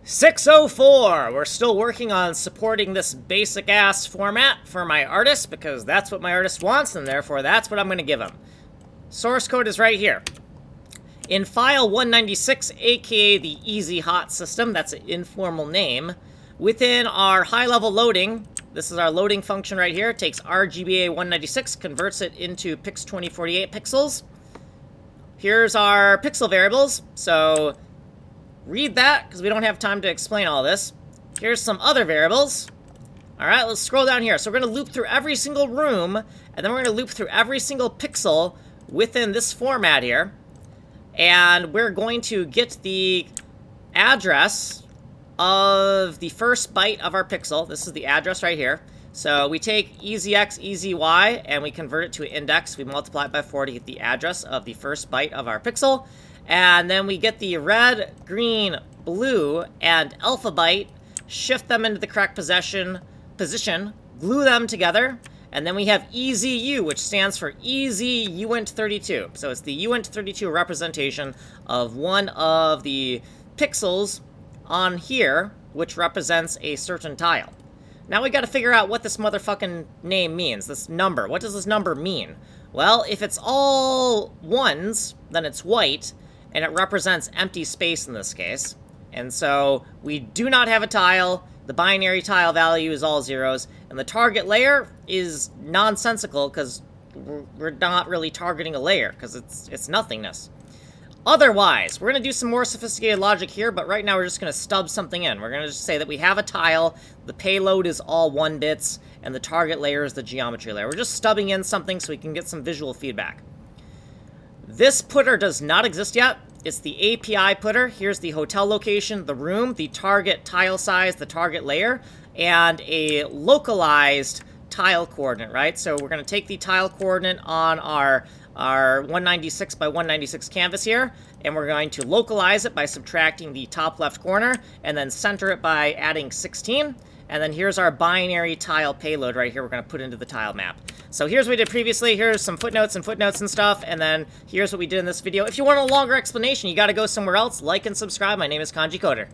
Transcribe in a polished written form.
604! We're still working on supporting this basic-ass format for my artist, because that's what my artist wants, and therefore that's what I'm going to give him. Source code is right here. In FILE196, aka the Easyhot system, that's an informal name, within our high-level loading, this is our loading function right here, it takes RGBA196, converts it into pix2048 pixels. Here's our pixel variables, so read that, because we don't have time to explain all this. Here's some other variables. Alright, let's scroll down here. So we're going to loop through every single room, and then we're going to loop through every single pixel within this format here. And we're going to get the address of the first byte of our pixel. This is the address right here. So we take EasyX, EasyY, and we convert it to an index. We multiply it by 4 to get the address of the first byte of our pixel. And then we get the red, green, blue, and alpha byte, shift them into the correct position, glue them together, and then we have EasyU, which stands for Easy uint32. So it's the uint32 representation of one of the pixels on here, which represents a certain tile. Now we gotta figure out what this motherfucking name means, this number. What does this number mean? Well, if it's all ones, then it's white, and it represents empty space in this case. And so we do not have a tile, the binary tile value is all zeros, and the target layer is nonsensical because we're not really targeting a layer, because it's nothingness. Otherwise, we're going to do some more sophisticated logic here, but right now we're just going to stub something in. We're going to just say that we have a tile, the payload is all 1 bits, and the target layer is the geometry layer. We're just stubbing in something so we can get some visual feedback. This putter does not exist yet. It's the API putter. Here's the hotel location, the room, the target tile size, the target layer, and a localized tile coordinate, right? So we're going to take the tile coordinate on our 196 by 196 canvas here, and we're going to localize it by subtracting the top left corner, and then center it by adding 16. And then here's our binary tile payload right here we're going to put into the tile map. So here's what we did previously. Here's some footnotes and stuff. And then here's what we did in this video. If you want a longer explanation, you got to go somewhere else. Like and subscribe. My name is Kanji Coder.